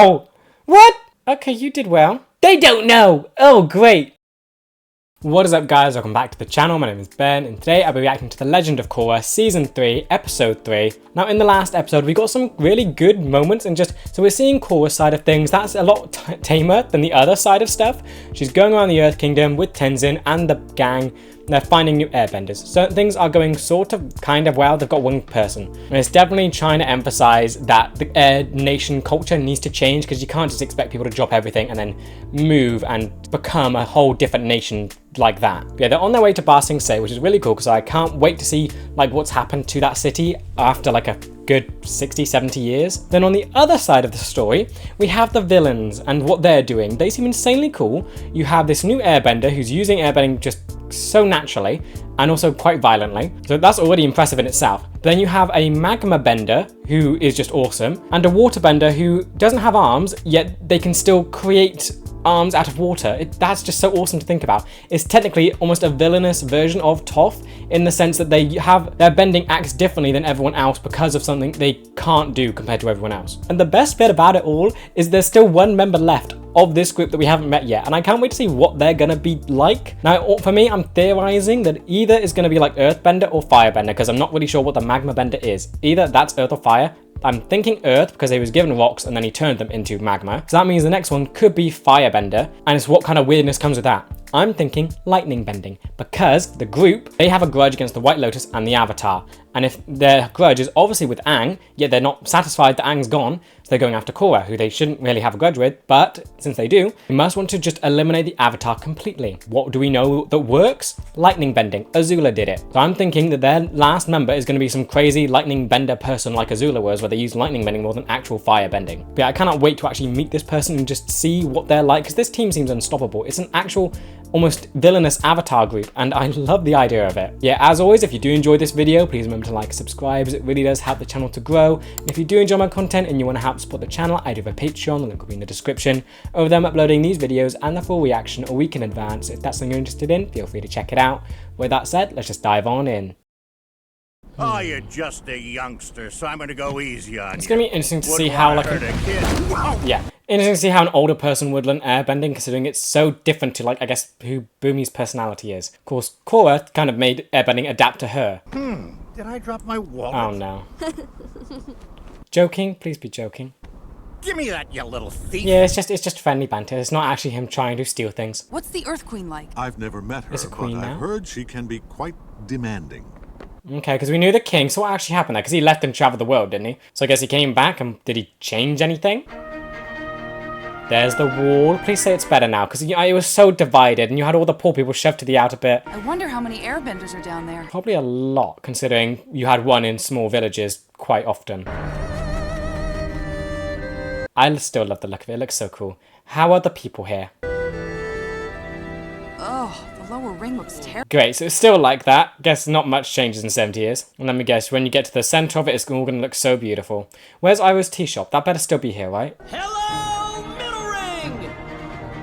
Wow! What? Okay, you did well. They don't know! Oh, great! What is up, guys? Welcome back to the channel. My name is Ben, and today I'll be reacting to The Legend of Korra Season 3, Episode 3. Now, in the last episode, we got some really good moments, and so we're seeing Korra's side of things. That's a lot tamer than the other side of stuff. She's going around the Earth Kingdom with Tenzin and the gang. They're finding new airbenders. Certain things are going kind of well. They've got one person. And it's definitely trying to emphasize that the air nation culture needs to change, because you can't just expect people to drop everything and then move and become a whole different nation like that. Yeah, they're on their way to Ba Sing Se, which is really cool, because I can't wait to see like what's happened to that city after like a good 60-70 years. Then on the other side of the story, we have the villains and what they're doing. They seem insanely cool. You have this new airbender who's using airbending just so naturally and also quite violently, so that's already impressive in itself. Then you have a magma bender who is just awesome, and a water bender who doesn't have arms, yet they can still create arms out of water. That's just so awesome to think about. It's technically almost a villainous version of Toph, in the sense that their bending acts differently than everyone else because of something they can't do compared to everyone else. And the best bit about it all is there's still one member left of this group that we haven't met yet, and I can't wait to see what they're gonna be like. Now, for me, I'm theorizing that either is gonna be like Earthbender or Firebender, because I'm not really sure what the Magma Bender is. Either that's Earth or Fire. I'm thinking Earth because he was given rocks and then he turned them into magma. So that means the next one could be Firebender, and it's what kind of weirdness comes with that. I'm thinking lightning bending, because the group, they have a grudge against the White Lotus and the Avatar. And if their grudge is obviously with Aang, yet they're not satisfied that Aang's gone, so they're going after Korra, who they shouldn't really have a grudge with, but since they do, we must want to just eliminate the Avatar completely. What do we know that works? Lightning bending. Azula did it. So I'm thinking that their last member is going to be some crazy lightning bender person like Azula was, where they use lightning bending more than actual fire bending. But yeah, I cannot wait to actually meet this person and just see what they're like, because this team seems unstoppable. It's an actual almost villainous Avatar group, and I love the idea of it. Yeah, as always, if you do enjoy this video, please remember to like and subscribe, as it really does help the channel to grow. And if you do enjoy my content and you want to help support the channel, I do have a Patreon, the link will be in the description. Over there I'm uploading these videos and the full reaction a week in advance. If that's something you're interested in, feel free to check it out. With that said, let's just dive on in. Oh, you're just a youngster, so I'm gonna go easy on you. It's gonna be interesting to see how interesting to see how an older person would learn airbending, considering it's so different to, like, I guess, who Boomie's personality is. Of course, Korra kind of made airbending adapt to her. Did I drop my wallet? Oh no. Joking? Please be joking. Give me that, you little thief. Yeah, it's just friendly banter. It's not actually him trying to steal things. What's the Earth Queen like? I've never met her, Is it Queen but now? I've heard she can be quite demanding. Okay, because we knew the king, so what actually happened there? Because he left and traveled the world, didn't he? So I guess he came back, and did he change anything? There's the wall. Please say it's better now, because it was so divided, and you had all the poor people shoved to the outer bit. I wonder how many airbenders are down there. Probably a lot, considering you had one in small villages quite often. I still love the look of it. It looks so cool. How are the people here? Oh, the lower ring looks terrible. Great, so it's still like that. Guess not much changes in 70 years. And let me guess, when you get to the center of it, it's all going to look so beautiful. Where's Iroh's tea shop? That better still be here, right? Hello, middle ring!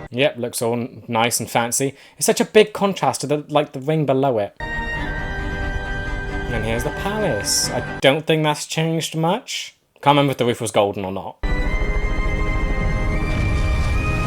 Yep, looks all nice and fancy. It's such a big contrast to the ring below it. And here's the palace. I don't think that's changed much. Can't remember if the roof was golden or not.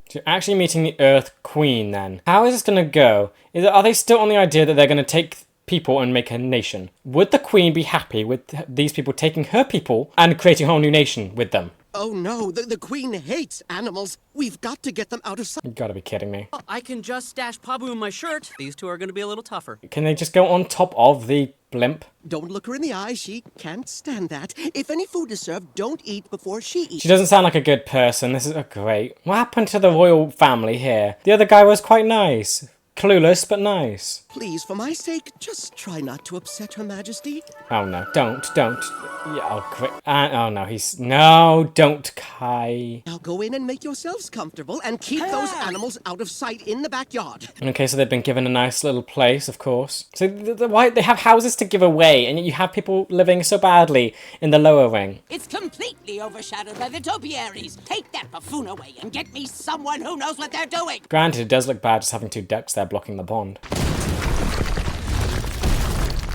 So you're actually meeting the Earth Queen then. How is this going to go? Are they still on the idea that they're going to take people and make a nation? Would the Queen be happy with these people taking her people and creating a whole new nation with them? Oh no, the Queen hates animals. We've got to get them out of sight. You gotta be kidding me. I can just stash Pabu in my shirt. These two are going to be a little tougher. Can they just go on top of the blimp? Don't look her in the eye. She can't stand that. If any food is served, don't eat before she eats. She doesn't sound like a good person. This is great. What happened to the royal family here? The other guy was quite nice. Clueless, but nice. Please, for my sake, just try not to upset Her Majesty. Oh no, don't. Yeah, oh great. Oh no, no, don't, Kai. Now go in and make yourselves comfortable and keep those animals out of sight in the backyard. Okay, so they've been given a nice little place, of course. So why they have houses to give away, and yet you have people living so badly in the lower ring. It's completely overshadowed by the topiaries. Take that buffoon away and get me someone who knows what they're doing. Granted, it does look bad just having two ducks there blocking the pond.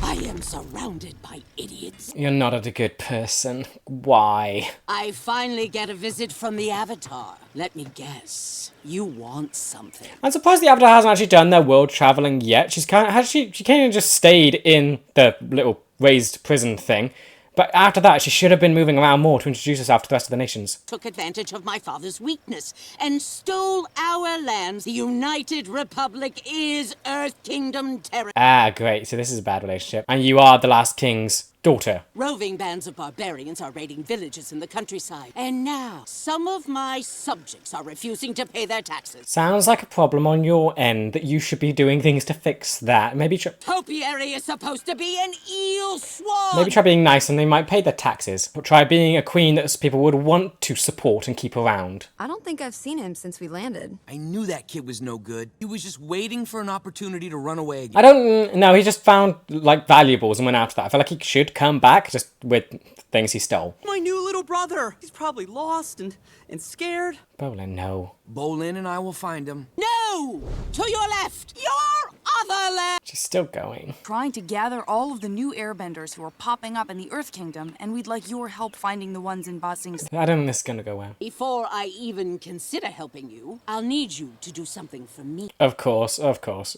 I am surrounded by idiots. You're not a good person. Why? I finally get a visit from the Avatar. Let me guess. You want something. I'm surprised the Avatar hasn't actually done their world traveling yet. She kind of just stayed in the little raised prison thing. But after that, she should have been moving around more to introduce herself to the rest of the nations. Took advantage of my father's weakness and stole our lands. The United Republic is Earth Kingdom territory. Ah, great. So this is a bad relationship. And you are the last king's daughter. Roving bands of barbarians are raiding villages in the countryside. And now, some of my subjects are refusing to pay their taxes. Sounds like a problem on your end that you should be doing things to fix that. Maybe Topiary is supposed to be an eel swan. maybe try being nice and they might pay their taxes. Or try being a queen that people would want to support and keep around. I don't think I've seen him since we landed. I knew that kid was no good. He was just waiting for an opportunity to run away again. I don't know. He just found like valuables and went after that. I feel like he should come back just with things he stole. My new little brother. He's probably lost and scared. Bolin, no. Bolin and I will find him. No! To your left! Your other left! She's still going. Trying to gather all of the new airbenders who are popping up in the Earth Kingdom, and we'd like your help finding the ones in Ba Sing's. I don't think this is gonna go well. Before I even consider helping you, I'll need you to do something for me. Of course.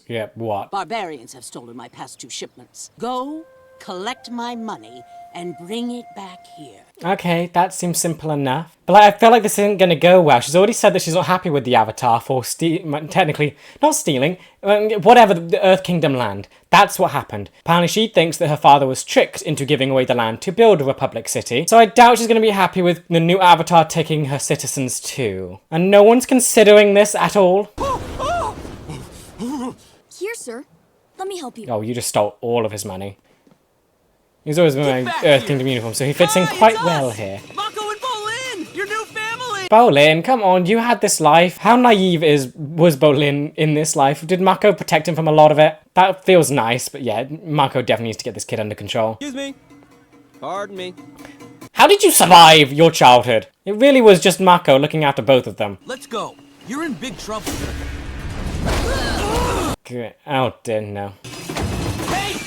Yeah, what? Barbarians have stolen my past 2 shipments. Go, collect my money, and bring it back here. Okay, that seems simple enough. But like, I feel like this isn't going to go well. She's already said that she's not happy with the Avatar for technically, not stealing, whatever, the Earth Kingdom land. That's what happened. Apparently she thinks that her father was tricked into giving away the land to build a Republic City. So I doubt she's going to be happy with the new Avatar taking her citizens too. And no one's considering this at all. Here, sir. Let me help you. Oh, you just stole all of his money. He's always been wearing Earth Kingdom uniform, so he fits in quite well here. Mako and Bolin! Your new family! Bolin, come on, you had this life. How naive was Bolin in this life? Did Mako protect him from a lot of it? That feels nice, but yeah, Mako definitely needs to get this kid under control. Excuse me. Pardon me. How did you survive your childhood? It really was just Mako looking after both of them. Let's go. You're in big trouble. Great. Oh dear, no.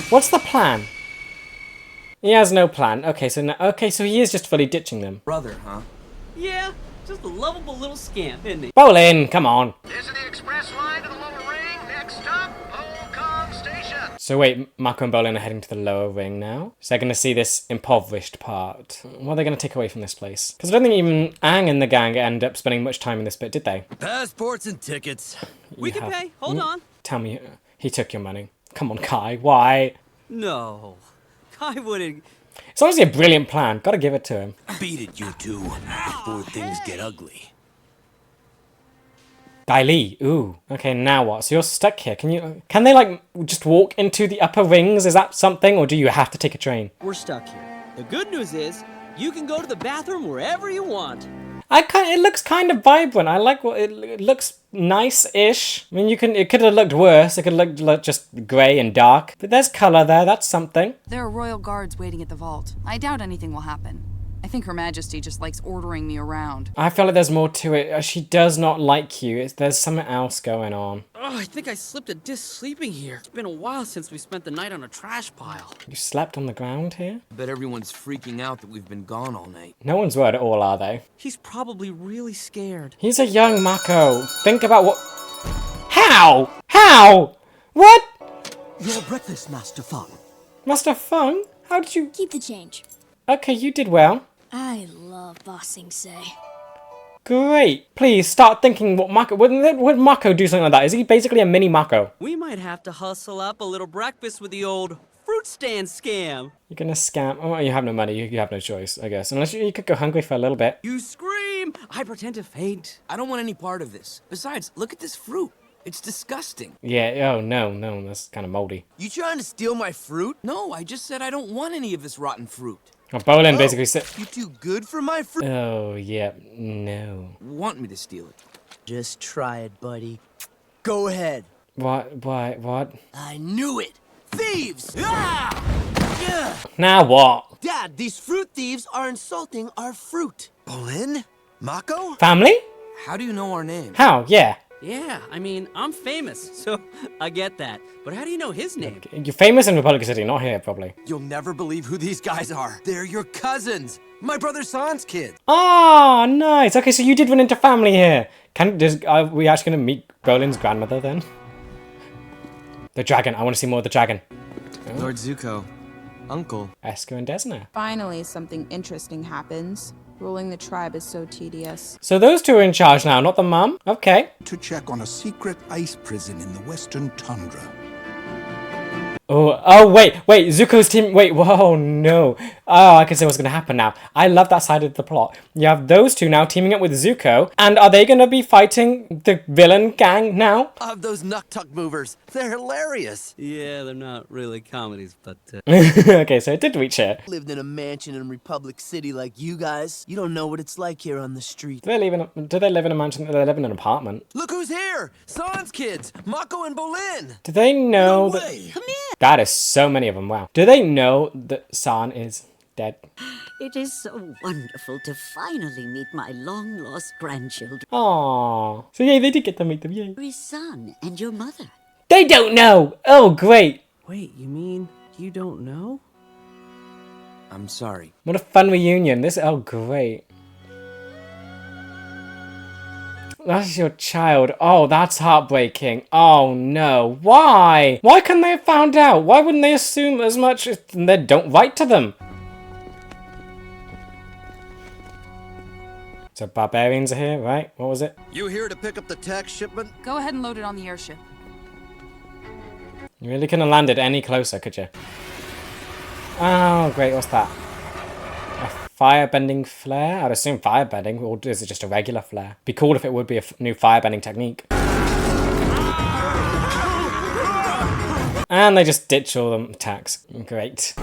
What's the plan? He has no plan. Okay, so he is just fully ditching them. Brother, huh? Yeah, just a lovable little scamp, isn't he? Bolin, come on. This is the express line to the lower ring. Next stop, Polcom Station. So wait, Mako and Bolin are heading to the lower ring now? So they're going to see this impoverished part. What are they going to take away from this place? Because I don't think even Aang and the gang ended up spending much time in this bit, did they? Passports and tickets. We can pay. Hold on. Tell me, he took your money. Come on, Kai, why? No. Kai wouldn't. It's honestly a brilliant plan. Gotta give it to him. Beat it, you two, before things get ugly. Dai Li, ooh. Okay, now what? So you're stuck here. Can they like just walk into the upper rings? Is that something, or do you have to take a train? We're stuck here. The good news is, you can go to the bathroom wherever you want. It looks kind of vibrant. I like what it looks nice-ish. I mean, it could have looked worse. It could look just grey and dark. But there's colour there. That's something. There are royal guards waiting at the vault. I doubt anything will happen. I think Her Majesty just likes ordering me around. I feel like there's more to it. She does not like you. There's something else going on. Oh, I think I slipped a disc sleeping here. It's been a while since we spent the night on a trash pile. You slept on the ground here? I bet everyone's freaking out that we've been gone all night. No one's worried at all, are they? He's probably really scared. He's a young Mako. Think about what... How? How? What? Your breakfast, Master Fung. Master Fung? How did you... Keep the change. Okay, you did well. I love Ba Sing Se. Great. Please start thinking what Mako... Would Mako do something like that? Is he basically a mini Mako? We might have to hustle up a little breakfast with the old fruit stand scam. You're gonna scam... Oh, you have no money. You have no choice, I guess. Unless you could go hungry for a little bit. You scream! I pretend to faint. I don't want any part of this. Besides, look at this fruit. It's disgusting. Yeah, oh no, that's kind of moldy. You trying to steal my fruit? No, I just said I don't want any of this rotten fruit. Oh, Bolin basically said... You too good for my fruit? Oh, yeah, no. Want me to steal it? Just try it, buddy. Go ahead. What? I knew it. Thieves! Ah! Yeah. Now what? Dad, these fruit thieves are insulting our fruit. Bolin? Mako? Family? How do you know our name? How? Yeah. Yeah, I mean, I'm famous, so I get that. But how do you know his name? You're famous in Republic City, not here, probably. You'll never believe who these guys are. They're your cousins. My brother San's kids. Oh, nice. Okay, so you did run into family here. Are we actually going to meet Brolin's grandmother then? The dragon. I want to see more of the dragon. Lord Zuko. Uncle. Esker and Desna. Finally, something interesting happens. Ruling the tribe is so tedious. So those two are in charge now, not the mum? Okay. To check on a secret ice prison in the western tundra. Oh, wait, Zuko's team, whoa, no. Oh, I can see what's going to happen now. I love that side of the plot. You have those two now teaming up with Zuko, and are they going to be fighting the villain gang now? Of those nuktuk movers. They're hilarious. Yeah, they're not really comedies, but... Okay, so it did reach here. Lived in a mansion in Republic City like you guys. You don't know what it's like here on the street. Do they live in a mansion? They live in an apartment. Look who's here! San's kids! Mako and Bolin! Do they know No that... way. Come here. That is so many of them, wow. Do they know that San is dead? It is so wonderful to finally meet my long-lost grandchildren. Aww. So yeah, they did get to meet them, yay. Your son and your mother. They don't know! Oh, great. Wait, you mean you don't know? I'm sorry. What a fun reunion. Oh, great. That's your child. Oh, that's heartbreaking. Oh, no. Why? Why couldn't they have found out? Why wouldn't they assume as much as they don't write to them? So barbarians are here, right? What was it? You here to pick up the tax shipment? Go ahead and load it on the airship. You really couldn't have landed any closer, could you? Oh, great. What's that? A firebending flare? I'd assume firebending, or is it just a regular flare? Be cool if it would be a new firebending technique. And they just ditch all them attacks. Great.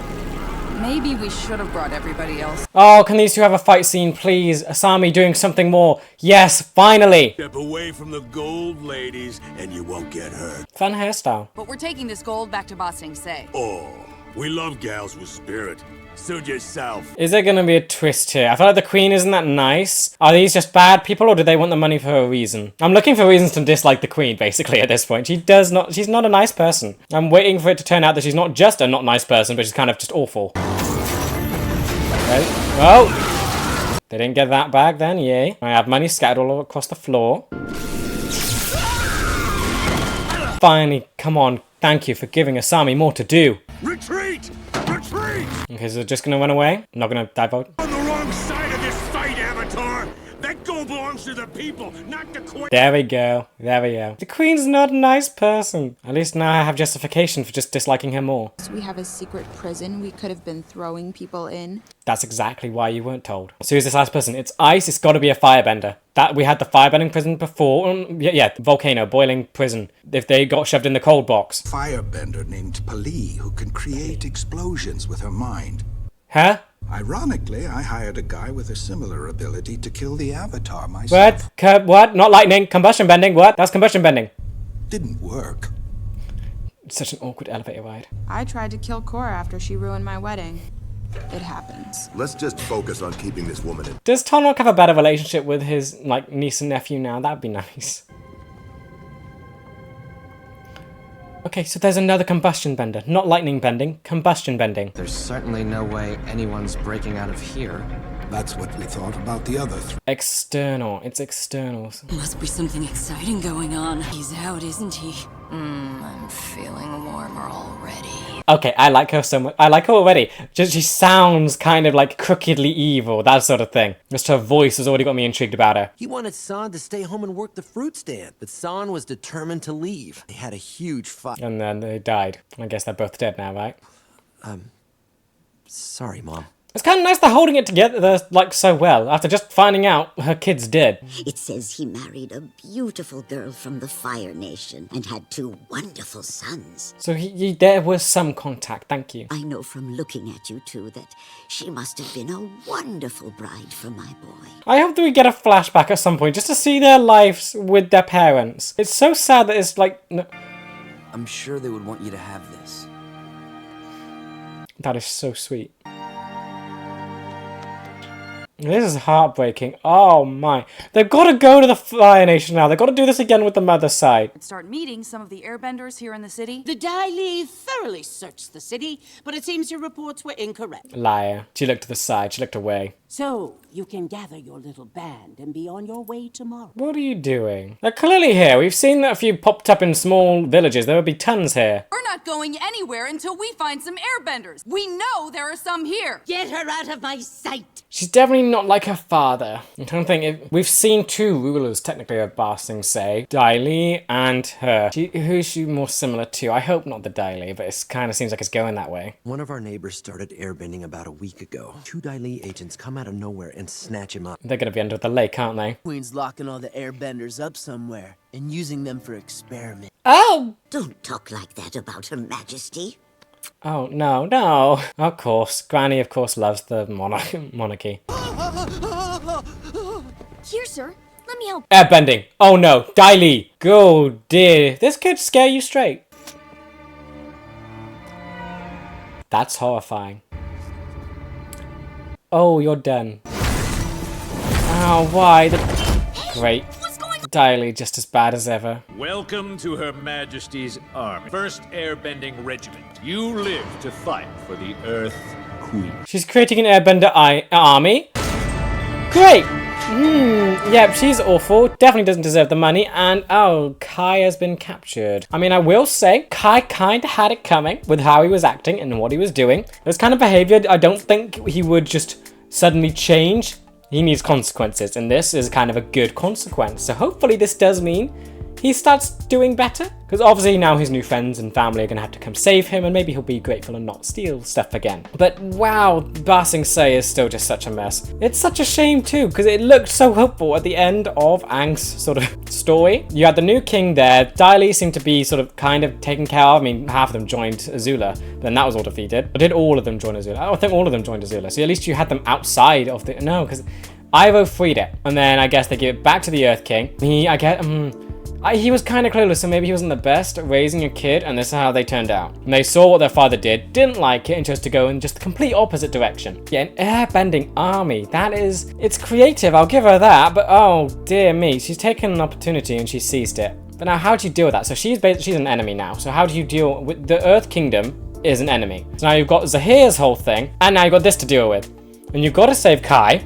Maybe we should have brought everybody else. Oh, can these two have a fight scene, please? Asami doing something more. Yes, finally. Step away from the gold, ladies, and you won't get hurt. Fun hairstyle. But we're taking this gold back to Ba Sing Se. Oh, we love gals with spirit. Suit yourself. Is there going to be a twist here? I feel like the queen isn't that nice. Are these just bad people, or do they want the money for a reason? I'm looking for reasons to dislike the queen, basically, at this point. She's not a nice person. I'm waiting for it to turn out that she's not just a not nice person, but she's kind of just awful. Okay. Oh! They didn't get that bag then, yay. I have money scattered all across the floor. Finally, come on. Thank you for giving Asami more to do. Retreat! Retreat! Okay, so they're just gonna run away? Not gonna divulge? On the wrong side of this fight, Avatar! That gold belongs to the people, not the queen! There we go. There we go. The queen's not a nice person. At least now I have justification for just disliking her more. We have a secret prison we could have been throwing people in. That's exactly why you weren't told. So who's this last person? It's ice. It's got to be a firebender. That we had the firebending prison before. Yeah, volcano, boiling prison. If they got shoved in the cold box. Firebender named Pali who can create explosions with her mind. Huh? Ironically, I hired a guy with a similar ability to kill the Avatar myself. What? What? Not lightning. Combustion bending. What? That's combustion bending. Didn't work. It's such an awkward elevator ride. I tried to kill Korra after she ruined my wedding. It happens. Let's just focus on keeping this woman in. Does Tonok have a better relationship with his niece and nephew now? That'd be nice. Okay, so there's another combustion bender. Not lightning bending, combustion bending. There's certainly no way anyone's breaking out of here. That's what we thought about the other three. External. It's externals. Must be something exciting going on. He's out, isn't he? I'm feeling warmer already. Okay, I like her so much. I like her already. She sounds kind of like crookedly evil, that sort of thing. Just her voice has already got me intrigued about her. He wanted San to stay home and work the fruit stand, but San was determined to leave. They had a huge fight. And then they died. I guess they're both dead now, right? Sorry, Mom. It's kind of nice they're holding it together so well after just finding out her kid's dead. It says he married a beautiful girl from the Fire Nation and had 2 wonderful sons. So there was some contact, thank you. I know from looking at you two that she must have been a wonderful bride for my boy. I hope that we get a flashback at some point just to see their lives with their parents. It's so sad that it's like... No. I'm sure they would want you to have this. That is so sweet. This is heartbreaking. Oh my. They've got to go to the Fire Nation now. They've got to do this again with the mother side. Start meeting some of the airbenders here in the city. The Dai Li thoroughly searched the city, but it seems your reports were incorrect. Liar. She looked to the side. She looked away. So, you can gather your little band and be on your way tomorrow. What are you doing? They're clearly here. We've seen that a few popped up in small villages. There would be tons here. We're not going anywhere until we find some airbenders. We know there are some here. Get her out of my sight! She's definitely not like her father. I'm trying to think. We've seen two rulers, technically, of Ba Sing Se. Dai Li and her. Who is she more similar to? I hope not the Dai Li, but it kind of seems like it's going that way. One of our neighbors started airbending about a week ago. 2 Dai Li agents come out of nowhere and snatch him up. They're going to be under the lake, aren't they? Queen's locking all the airbenders up somewhere and using them for experiments. Oh! Don't talk like that about Her Majesty. Oh, no, no. Of course. Granny, of course, loves the monarchy. Here, sir. Let me help. Airbending. Oh, no. Dai Li. Oh, dear. This could scare you straight. That's horrifying. Oh, you're done. Oh, why? Great. Dai Li just as bad as ever. Welcome to Her Majesty's Army. 1st Airbending Regiment. You live to fight for the Earth Queen. She's creating an airbender army? Great! Yep, she's awful. Definitely doesn't deserve the money. And, oh, Kai has been captured. I mean, I will say, Kai kind of had it coming with how he was acting and what he was doing. This kind of behavior, I don't think he would just suddenly change. He needs consequences, and this is kind of a good consequence. So hopefully this does mean he starts doing better. Because obviously now his new friends and family are going to have to come save him, and maybe he'll be grateful and not steal stuff again. But wow, Ba Sing Se is still just such a mess. It's such a shame too, because it looked so hopeful at the end of Aang's sort of story. You had the new king there. Dai Li seemed to be sort of kind of taken care of. I mean, half of them joined Azula, then that was all defeated. Or did all of them join Azula? I think all of them joined Azula. So at least you had them outside of the... No, because Ivo freed it. And then I guess they give it back to the Earth King. He was kind of clueless, so maybe he wasn't the best at raising a kid, and this is how they turned out. And they saw what their father did, didn't like it, and chose to go in just the complete opposite direction. Yeah, an airbending army. It's creative, I'll give her that, but oh dear me, she's taken an opportunity and she seized it. But now how do you deal with that? So she's an enemy now, so how do you deal with the Earth Kingdom is an enemy. So now you've got Zahir's whole thing, and now you've got this to deal with. And you've got to save Kai,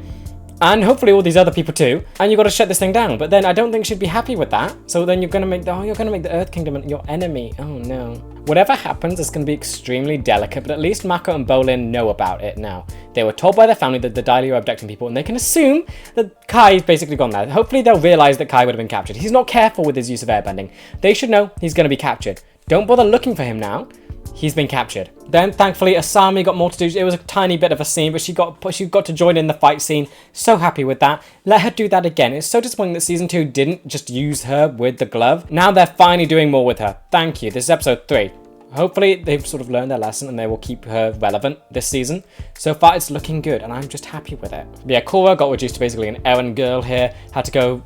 and hopefully all these other people too, and you've got to shut this thing down. But then I don't think she'd be happy with that. So then you're gonna make the Earth Kingdom your enemy. Oh no. Whatever happens, it's gonna be extremely delicate, but at least Mako and Bolin know about it now. They were told by their family that the Dai Li are abducting people, and they can assume that Kai's basically gone there. Hopefully they'll realize that Kai would have been captured. He's not careful with his use of airbending. They should know he's gonna be captured. Don't bother looking for him now. He's been captured. Then, thankfully, Asami got more to do. It was a tiny bit of a scene, but she got to join in the fight scene. So happy with that. Let her do that again. It's so disappointing that season 2 didn't just use her with the glove. Now they're finally doing more with her. Thank you. This is episode 3. Hopefully, they've sort of learned their lesson and they will keep her relevant this season. So far, it's looking good, and I'm just happy with it. But yeah, Korra got reduced to basically an errand girl here. Had to go...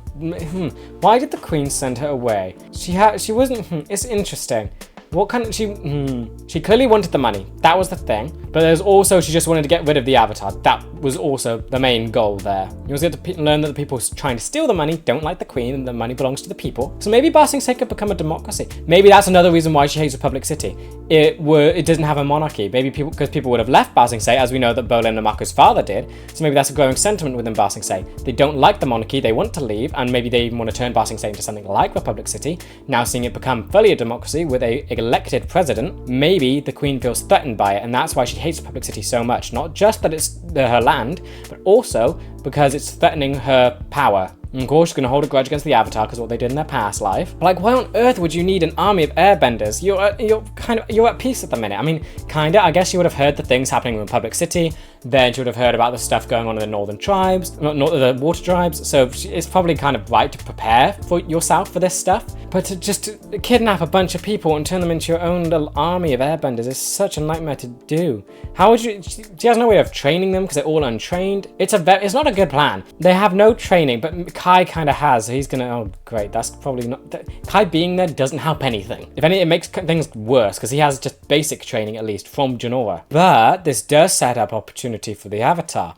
Why did the Queen send her away? She wasn't... It's interesting. What kind of... She clearly wanted the money. That was the thing. But there's also, she just wanted to get rid of the Avatar. That was also the main goal there. You also get to learn that the people trying to steal the money don't like the Queen, and the money belongs to the people. So maybe Ba Sing Se could become a democracy. Maybe that's another reason why she hates Republic City. It doesn't have a monarchy. Maybe because people would have left Ba Sing Se, as we know that Bolin and Mako's father did. So maybe that's a growing sentiment within Ba Sing Se. They don't like the monarchy, they want to leave, and maybe they even want to turn Ba Sing Se into something like Republic City. Now seeing it become fully a democracy with a elected president, maybe the Queen feels threatened by it, and that's why she hates Republic City so much. Not just that it's her land, but also because it's threatening her power. And of course, she's going to hold a grudge against the Avatar because of what they did in their past life. But like, why on earth would you need an army of airbenders? You're at peace at the minute. I mean, kinda. I guess you would have heard the things happening in Republic City. Then you would have heard about the stuff going on in the northern tribes, not the water tribes. So it's probably kind of right to prepare for yourself for this stuff. But to just kidnap a bunch of people and turn them into your own little army of airbenders is such a nightmare to do. How would you? She has no way of training them because they're all untrained. It's not a good plan. They have no training, but Kai kind of has. So he's gonna. Oh, great. That's probably not. Kai being there doesn't help anything. If anything, it makes things worse because he has just basic training at least from Janora. But this does set up opportunity for the Avatar.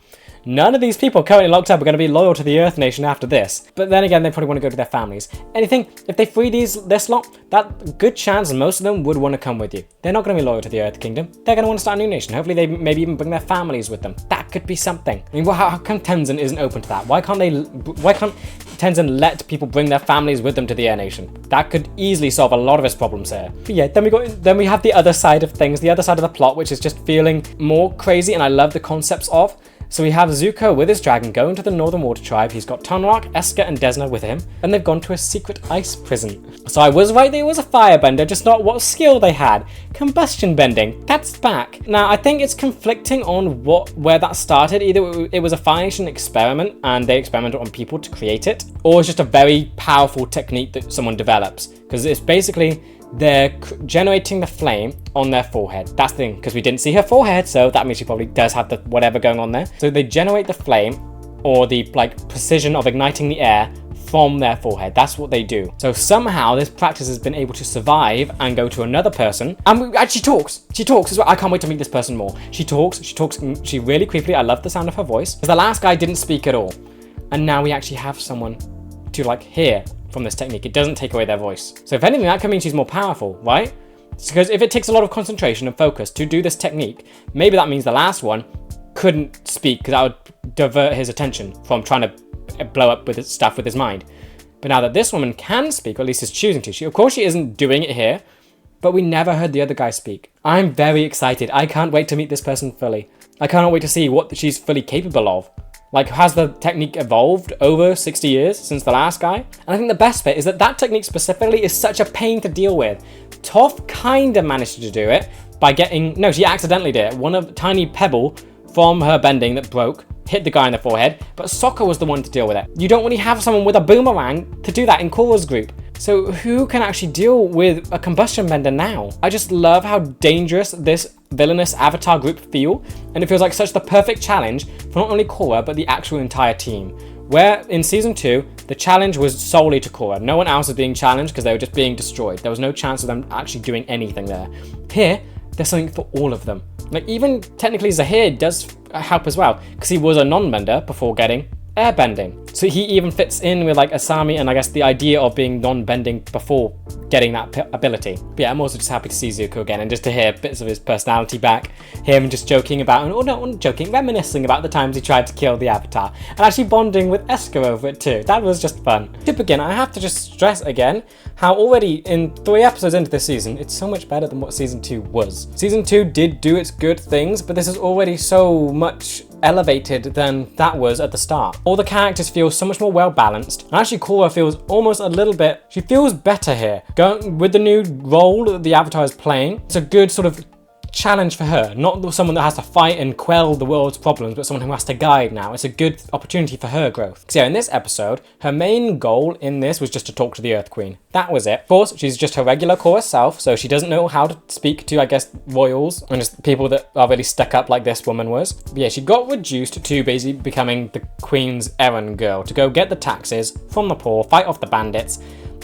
none of these people currently locked up are going to be loyal to the Earth Nation after this. But then again, they probably want to go to their families. Anything, if they free this lot, that good chance most of them would want to come with you. They're not going to be loyal to the Earth Kingdom. They're going to want to start a new nation. Hopefully they maybe even bring their families with them. That could be something. I mean, how come Tenzin isn't open to that? Why can't Tenzin let people bring their families with them to the Air Nation? That could easily solve a lot of his problems here. But yeah, then we have the other side of things, the other side of the plot, which is just feeling more crazy, and I love the concepts of. So we have Zuko with his dragon going to the Northern Water Tribe. He's got Tonraq, Eska, and Desna with him, and they've gone to a secret ice prison. So I was right, there was a firebender, just not what skill they had. Combustion bending, that's back. Now I think it's conflicting on where that started. Either it was a Fire Nation experiment and they experimented on people to create it, or it's just a very powerful technique that someone develops, because it's basically they're generating the flame on their forehead. That's the thing, because we didn't see her forehead, so that means she probably does have the whatever going on there. So they generate the flame, or the precision of igniting the air from their forehead. That's what they do. So somehow this practice has been able to survive and go to another person. And she talks. She talks as well. I can't wait to meet this person more. She talks she really creepily. I love the sound of her voice. Because the last guy didn't speak at all. And now we actually have someone to hear from this technique. It doesn't take away their voice. So if anything, that can mean she's more powerful, right? Because if it takes a lot of concentration and focus to do this technique, maybe that means the last one couldn't speak, because that would divert his attention from trying to blow up with stuff with his mind. But now that this woman can speak, or at least is choosing to, of course she isn't doing it here, but we never heard the other guy speak. I'm very excited. I can't wait to meet this person fully. I cannot wait to see what she's fully capable of. Has the technique evolved over 60 years since the last guy? And I think the best bit is that technique specifically is such a pain to deal with. Toph kind of managed to do it by she accidentally did it. One of the tiny pebble from her bending that broke hit the guy in the forehead, but Sokka was the one to deal with it. You don't really have someone with a boomerang to do that in Korra's group. So who can actually deal with a combustion bender now? I just love how dangerous this villainous Avatar group feel, and it feels like such the perfect challenge for not only Korra, but the actual entire team. Where in Season 2, the challenge was solely to Korra. No one else was being challenged because they were just being destroyed. There was no chance of them actually doing anything there. Here, there's something for all of them. Even technically Zahir does help as well, because he was a non-bender before getting airbending. So he even fits in with Asami and I guess the idea of being non-bending before getting that ability. But yeah, I'm also just happy to see Zuko again and just to hear bits of his personality back. Him just joking about, reminiscing about the times he tried to kill the Avatar. And actually bonding with Eska over it too. That was just fun. To begin, I have to just stress again how already in 3 episodes into this season, it's so much better than what Season 2 was. Season 2 did do its good things, but this is already so much elevated than that was at the start. All the characters feel so much more well balanced, and actually Korra feels almost a little bit, she feels better here. Going with the new role that the Avatar is playing, it's a good sort of challenge for her, not someone that has to fight and quell the world's problems, but someone who has to guide now. It's a good opportunity for her growth. So yeah, in this episode, her main goal in this was just to talk to the Earth Queen. That was it. Of course, she's just her regular Korra self, so she doesn't know how to speak to, I guess, royals and just people that are really stuck up like this woman was. But yeah, she got reduced to basically becoming the Queen's errand girl, to go get the taxes from the poor, fight off the bandits,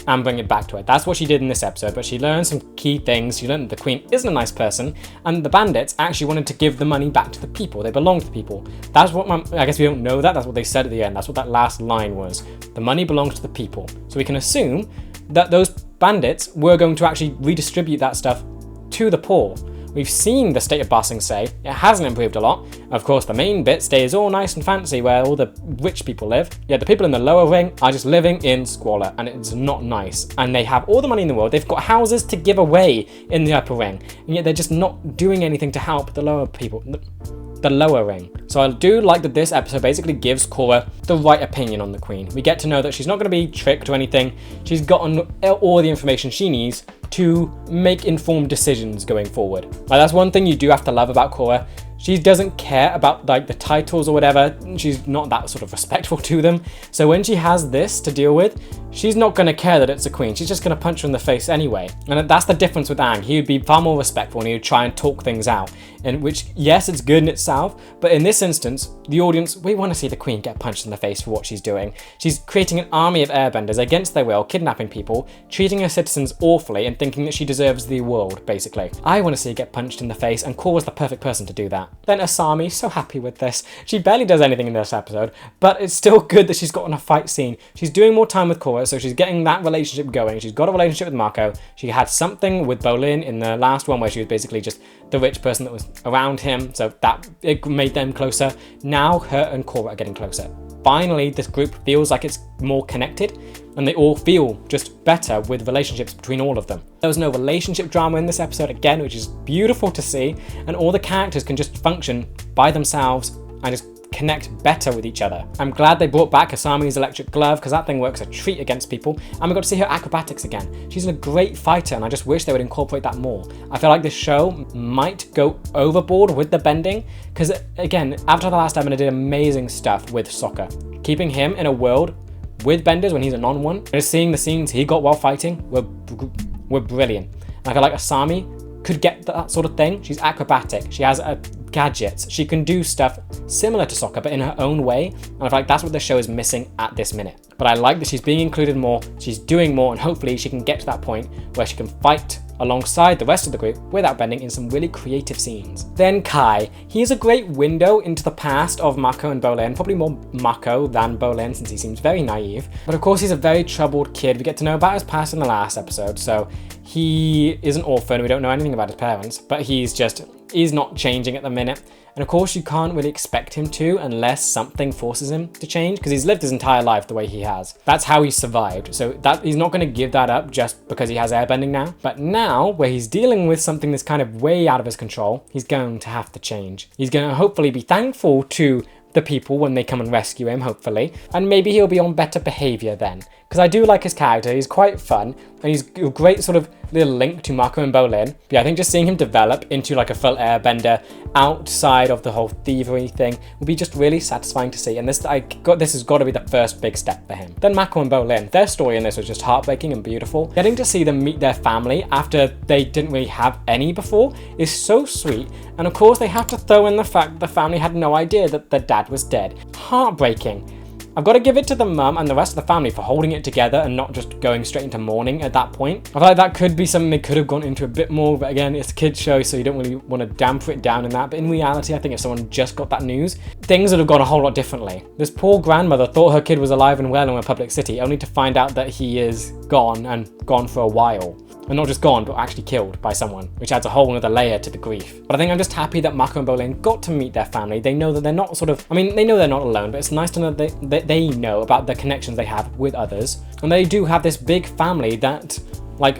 and bring it back to her. That's what she did in this episode, but she learned some key things. She learned that the Queen isn't a nice person, and the bandits actually wanted to give the money back to the people. They belong to the people. That's what I guess we don't know that. That's what they said at the end. That's what that last line was. The money belongs to the people. So we can assume that those bandits were going to actually redistribute that stuff to the poor. We've seen the state of Ba Sing Se. It hasn't improved a lot. Of course, the main bit stays all nice and fancy where all the rich people live. Yeah, the people in the lower ring are just living in squalor, and it's not nice. And they have all the money in the world. They've got houses to give away in the upper ring, and yet they're just not doing anything to help the lower people. The lower ring. So I do like that this episode basically gives Korra the right opinion on the Queen. We get to know that she's not going to be tricked or anything. She's gotten all the information she needs to make informed decisions going forward. That's one thing you do have to love about Korra. She doesn't care about the titles or whatever. She's not that sort of respectful to them. So when she has this to deal with, she's not going to care that it's a queen. She's just going to punch her in the face anyway. And that's the difference with Aang. He would be far more respectful and he would try and talk things out. in which, yes, it's good in itself, but in this instance, the audience, we want to see the Queen get punched in the face for what she's doing. She's creating an army of airbenders against their will, kidnapping people, treating her citizens awfully, and thinking that she deserves the world, basically. I want to see her get punched in the face, and Korra's the perfect person to do that. Then Asami, so happy with this. She barely does anything in this episode, but it's still good that she's gotten a fight scene. She's doing more time with Korra, so she's getting that relationship going. She's got a relationship with Mako. She had something with Bolin in the last one where she was basically just the rich person that was around him, so that it made them closer. Now her and Korra are getting closer. Finally, this group feels like it's more connected, and they all feel just better with relationships between all of them. There was no relationship drama in this episode again, which is beautiful to see, and all the characters can just function by themselves and just connect better with each other. I'm glad they brought back Asami's electric glove, because that thing works a treat against people, and we got to see her acrobatics again. She's a great fighter, and I just wish they would incorporate that more. I feel like this show might go overboard with the bending, because again, after the last Airbender did amazing stuff with Sokka. Keeping him in a world with benders when he's a non-one, and just seeing the scenes he got while fighting were brilliant. And I feel like Asami could get that sort of thing. She's acrobatic, she has gadgets, she can do stuff similar to Sokka but in her own way, and I feel like that's what the show is missing at this minute. But I like that she's being included more, she's doing more, and hopefully she can get to that point where she can fight alongside the rest of the group without bending in some really creative scenes. Then Kai. He is a great window into the past of Mako and Bolin, probably more Mako than Bolin since he seems very naive. But of course he's a very troubled kid. We get to know about his past in the last episode, so he is an orphan, we don't know anything about his parents, but he's not changing at the minute. And of course you can't really expect him to unless something forces him to change, because he's lived his entire life the way he has. That's how he survived, so that he's not going to give that up just because he has airbending now. But now, where he's dealing with something that's kind of way out of his control, he's going to have to change. He's going to hopefully be thankful to the people when they come and rescue him, hopefully, and maybe he'll be on better behaviour then, because I do like his character. He's quite fun, and he's a great sort of little link to Mako and Bolin. But yeah, I think just seeing him develop into like a full airbender outside of the whole thievery thing will be just really satisfying to see, and this has got to be the first big step for him. Then Mako and Bolin, their story in this was just heartbreaking and beautiful. Getting to see them meet their family after they didn't really have any before is so sweet, and of course they have to throw in the fact that the family had no idea that their dad was dead. Heartbreaking. I've got to give it to the mum and the rest of the family for holding it together and not just going straight into mourning at that point. I feel like that could be something they could have gone into a bit more, but again, it's a kid's show, so you don't really want to dampen it down in that. But in reality, I think if someone just got that news, things would have gone a whole lot differently. This poor grandmother thought her kid was alive and well in a public city, only to find out that he is gone, and gone for a while. And not just gone, but actually killed by someone, which adds a whole other layer to the grief. But I think I'm just happy that Mako and Bolin got to meet their family. They know that they're not they know they're not alone, but it's nice to know that they know about the connections they have with others. And they do have this big family that,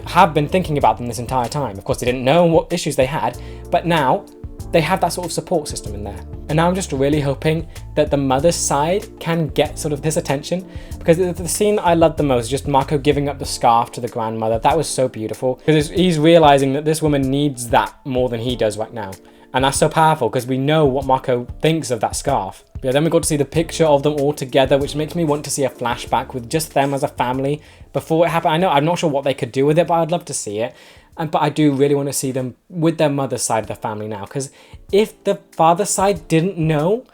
have been thinking about them this entire time. Of course, they didn't know what issues they had, but now they have that sort of support system in there. And now I'm just really hoping that the mother's side can get sort of this attention, because the scene that I loved the most is just Mako giving up the scarf to the grandmother. That was so beautiful, because he's realizing that this woman needs that more than he does right now. And that's so powerful, because we know what Mako thinks of that scarf. But yeah, then we got to see the picture of them all together, which makes me want to see a flashback with just them as a family before it happened. I'm not sure what they could do with it, but I'd love to see it. But I do really want to see them with their mother's side of the family now, because if the father's side didn't know,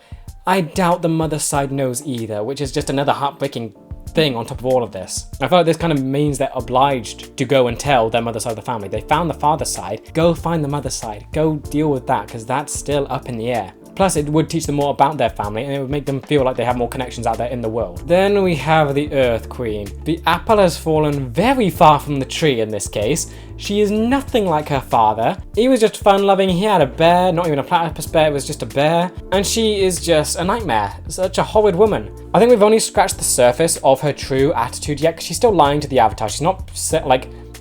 I doubt the mother's side knows either, which is just another heartbreaking thing on top of all of this. I feel like this kind of means they're obliged to go and tell their mother's side of the family. They found the father's side, go find the mother's side, go deal with that, because that's still up in the air. Plus, it would teach them more about their family, and it would make them feel like they have more connections out there in the world. Then we have the Earth Queen. The apple has fallen very far from the tree in this case. She is nothing like her father. He was just fun-loving. He had a bear, not even a platypus bear, it was just a bear. And she is just a nightmare. Such a horrid woman. I think we've only scratched the surface of her true attitude yet, because she's still lying to the Avatar. She's not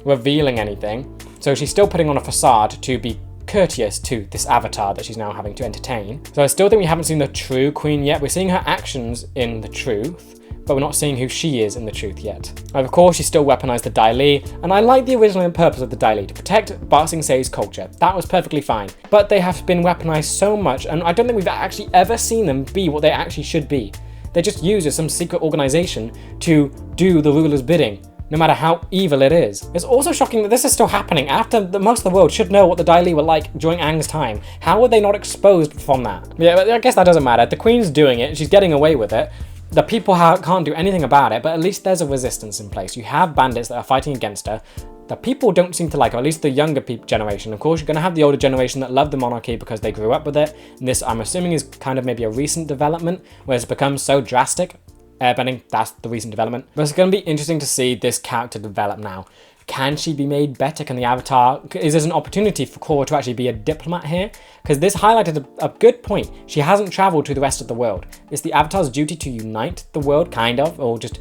revealing anything. So she's still putting on a facade to be courteous to this Avatar that she's now having to entertain. So I still think we haven't seen the true Queen yet. We're seeing her actions in the truth, but we're not seeing who she is in the truth yet. And of course, she still weaponized the Dai Li, and I like the original purpose of the Dai Li, to protect Ba Sing Se's culture. That was perfectly fine. But they have been weaponized so much, and I don't think we've actually ever seen them be what they actually should be. They're just used as some secret organization to do the ruler's bidding. no matter how evil it is. It's also shocking that this is still happening after most of the world should know what the Dai Li were like during Aang's time. How were they not exposed from that? Yeah, but I guess that doesn't matter. The Queen's doing it, she's getting away with it. The people can't do anything about it, but at least there's a resistance in place. You have bandits that are fighting against her. The people don't seem to like her, at least the younger generation. Of course, you're going to have the older generation that love the monarchy because they grew up with it. And this, I'm assuming, is kind of maybe a recent development where it's become so drastic. Airbending, that's the recent development. But it's going to be interesting to see this character develop now. Can she be made better? Can the Avatar... Is there an opportunity for Korra to actually be a diplomat here? Because this highlighted a good point. She hasn't travelled to the rest of the world. It's the Avatar's duty to unite the world, kind of, or just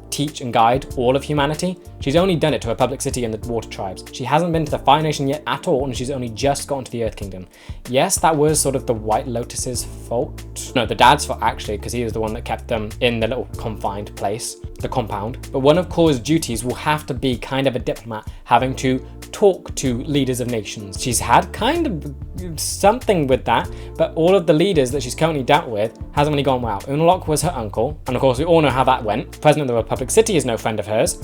teach and guide all of humanity. She's only done it to Republic City and the Water Tribes. She hasn't been to the Fire Nation yet at all, and she's only just gotten to the Earth Kingdom. Yes, that was sort of the White Lotus's fault. No, the dad's fault actually, because he was the one that kept them in the little confined place, the compound. But one of Korra's duties will have to be kind of a diplomat, having to talk to leaders of nations. She's had kind of something with that, but all of the leaders that she's currently dealt with hasn't really gone well. Unalaq was her uncle, and of course we all know how that went. President of the Republic City is no friend of hers,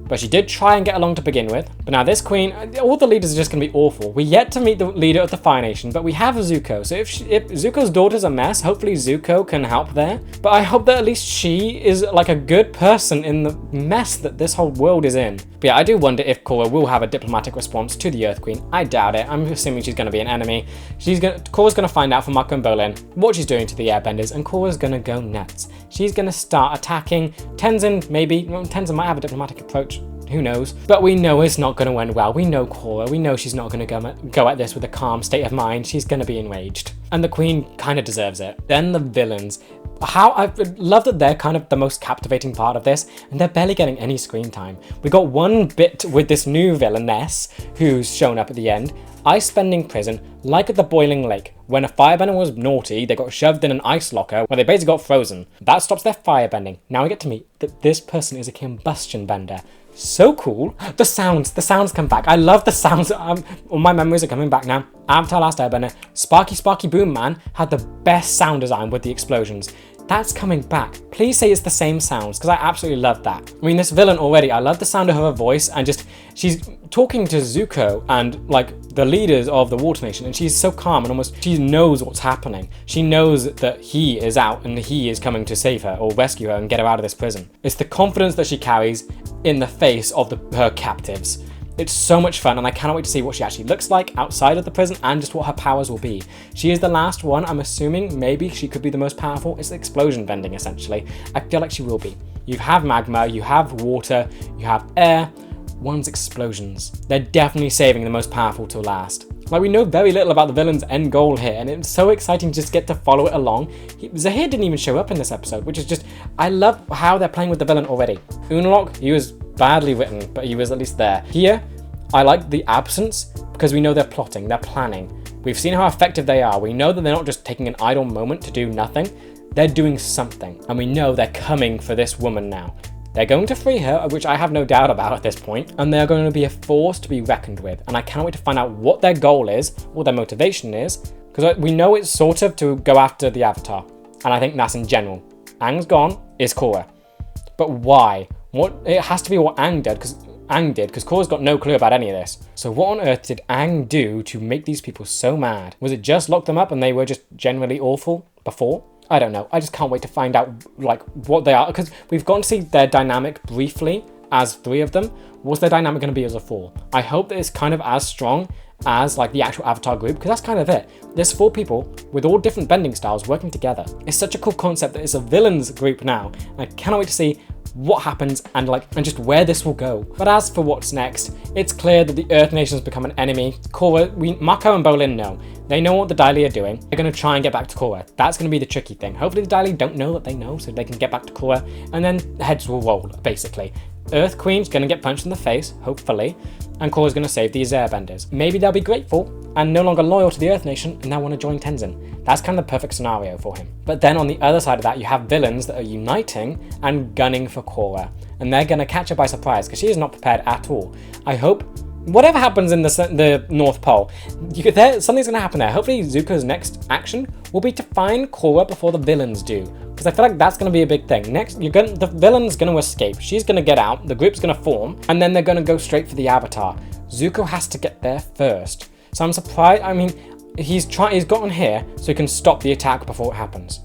but she did try and get along to begin with. But now this queen, all the leaders are just going to be awful. We're yet to meet the leader of the Fire Nation, but we have Zuko. So if Zuko's daughter's a mess, hopefully Zuko can help there. But I hope that at least she is like a good person in the mess that this whole world is in. But yeah, I do wonder if Korra will have a diplomatic response to the Earth Queen. I doubt it. I'm assuming she's going to be an enemy. Korra's going to find out from Mako and Bolin what she's doing to the Airbenders, and Korra's going to go nuts. She's going to start attacking Tenzin, maybe. Well, Tenzin might have a diplomatic approach. Who knows? But we know it's not going to end well. We know Korra. We know she's not going to go at this with a calm state of mind. She's going to be enraged. And the Queen kind of deserves it. Then the villains. I love that they're kind of the most captivating part of this, and they're barely getting any screen time. We got one bit with this new villainess who's shown up at the end. Ice bending prison, like at the Boiling Lake. When a firebender was naughty, they got shoved in an ice locker where they basically got frozen. That stops their firebending. Now we get to meet that this person is a combustion bender. So cool. The sounds come back. I love the sounds. All my memories are coming back now. Avatar Last Airbender, Sparky Sparky Boom Man had the best sound design with the explosions. That's coming back. Please say it's the same sounds, because I absolutely love that. I mean, this villain already, I love the sound of her voice, and just, she's talking to Zuko and like the leaders of the Water Nation, and she's so calm and almost, she knows what's happening. She knows that he is out and he is coming to save her or rescue her and get her out of this prison. It's the confidence that she carries in the face of her captives. It's so much fun, and I cannot wait to see what she actually looks like outside of the prison and just what her powers will be. She is the last one, I'm assuming. Maybe she could be the most powerful. It's explosion bending, essentially. I feel like she will be. You have magma, you have water, you have air. One's explosions. They're definitely saving the most powerful till last. Like, we know very little about the villain's end goal here, and it's so exciting to just get to follow it along. Zahir didn't even show up in this episode, which is just, I love how they're playing with the villain already. Unalaq, he was badly written, but he was at least there. Here, I like the absence because we know they're plotting, they're planning. We've seen how effective they are. We know that they're not just taking an idle moment to do nothing. They're doing something, and we know they're coming for this woman now. They're going to free her, which I have no doubt about at this point, and they're going to be a force to be reckoned with, and I can't wait to find out what their goal is, what their motivation is, because we know it's sort of to go after the Avatar, and I think that's in general. Aang's gone, is Korra. But why? It has to be what Aang did, because Korra's got no clue about any of this. So what on earth did Aang do to make these people so mad? Was it just lock them up and they were just generally awful before? I don't know. I just can't wait to find out like what they are, because we've gotten to see their dynamic briefly as three of them. What's their dynamic going to be as a four? I hope that it's kind of as strong as like the actual Avatar group, because that's kind of it. There's four people with all different bending styles working together. It's such a cool concept that it's a villains group now. I cannot wait to see what happens and just where this will go. But as for what's next, it's clear that the Earth Nation has become an enemy. Korra, Mako and Bolin know. They know what the Dai Li are doing. They're going to try and get back to Korra. That's going to be the tricky thing. Hopefully the Dai Li don't know that they know, so they can get back to Korra, and then heads will roll, basically. Earth Queen's going to get punched in the face, hopefully, and Korra's going to save these airbenders. Maybe they'll be grateful and no longer loyal to the Earth Nation and now want to join Tenzin. That's kind of the perfect scenario for him. But then on the other side of that, you have villains that are uniting and gunning for Korra, and they're going to catch her by surprise because she is not prepared at all. I hope whatever happens in the North Pole, something's going to happen there. Hopefully Zuko's next action will be to find Korra before the villains do. because I feel like that's going to be a big thing. Next, the villain's going to escape. She's going to get out. The group's going to form, and then they're going to go straight for the Avatar. Zuko has to get there first. So I'm surprised. I mean, he's gotten here so he can stop the attack before it happens.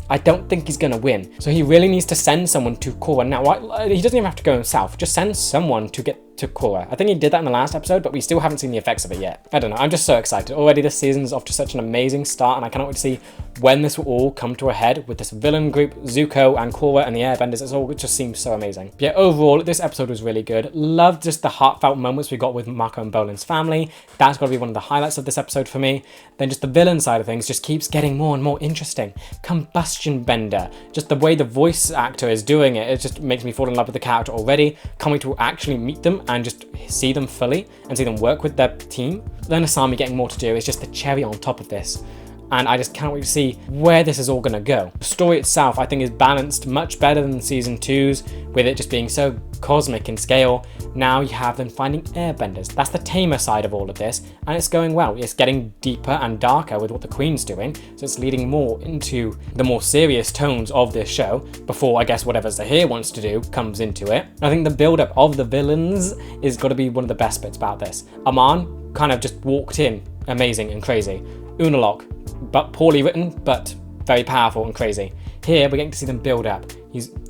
I don't think he's going to win. So he really needs to send someone to Korra. Now, he doesn't even have to go himself. Just send someone to get to Korra. I think he did that in the last episode, but we still haven't seen the effects of it yet. I don't know. I'm just so excited. Already this season's off to such an amazing start, and I cannot wait to see when this will all come to a head with this villain group, Zuko and Korra and the Airbenders. It just seems so amazing. But yeah, overall, this episode was really good. Loved just the heartfelt moments we got with Mako and Bolin's family. That's got to be one of the highlights of this episode for me. Then just the villain side of things just keeps getting more and more interesting. Combustion Bender. Just the way the voice actor is doing it, it just makes me fall in love with the character already. Can't wait to actually meet them and just see them fully and see them work with their team. Then Asami getting more to do is just the cherry on top of this. And I just can't wait to see where this is all going to go. The story itself, I think, is balanced much better than Season 2's, with it just being so cosmic in scale. Now you have them finding airbenders. That's the tamer side of all of this, and it's going well. It's getting deeper and darker with what the Queen's doing, so it's leading more into the more serious tones of this show, before, I guess, whatever Zahir wants to do comes into it. I think the build-up of the villains is got to be one of the best bits about this. Aman kind of just walked in, amazing and crazy. Unalaq, but poorly written, but very powerful and crazy. Here, we're getting to see them build up.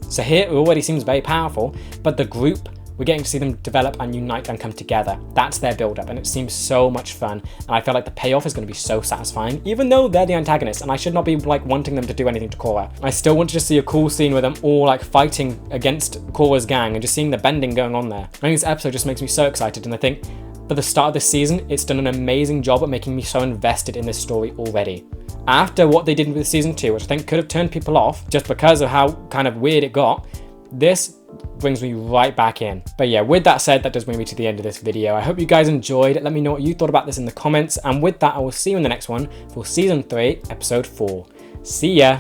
Zahir already seems very powerful, but the group, we're getting to see them develop and unite and come together. That's their build up, and it seems so much fun, and I feel like the payoff is going to be so satisfying, even though they're the antagonists, and I should not be like wanting them to do anything to Korra. I still want to just see a cool scene with them all like fighting against Korra's gang and just seeing the bending going on there. I think this episode just makes me so excited, and I think for the start of this season, it's done an amazing job at making me so invested in this story already. After what they did with Season 2, which I think could have turned people off just because of how kind of weird it got, this brings me right back in. But yeah, with that said, that does bring me to the end of this video. I hope you guys enjoyed. Let me know what you thought about this in the comments. And with that, I will see you in the next one for Season 3, Episode 4. See ya!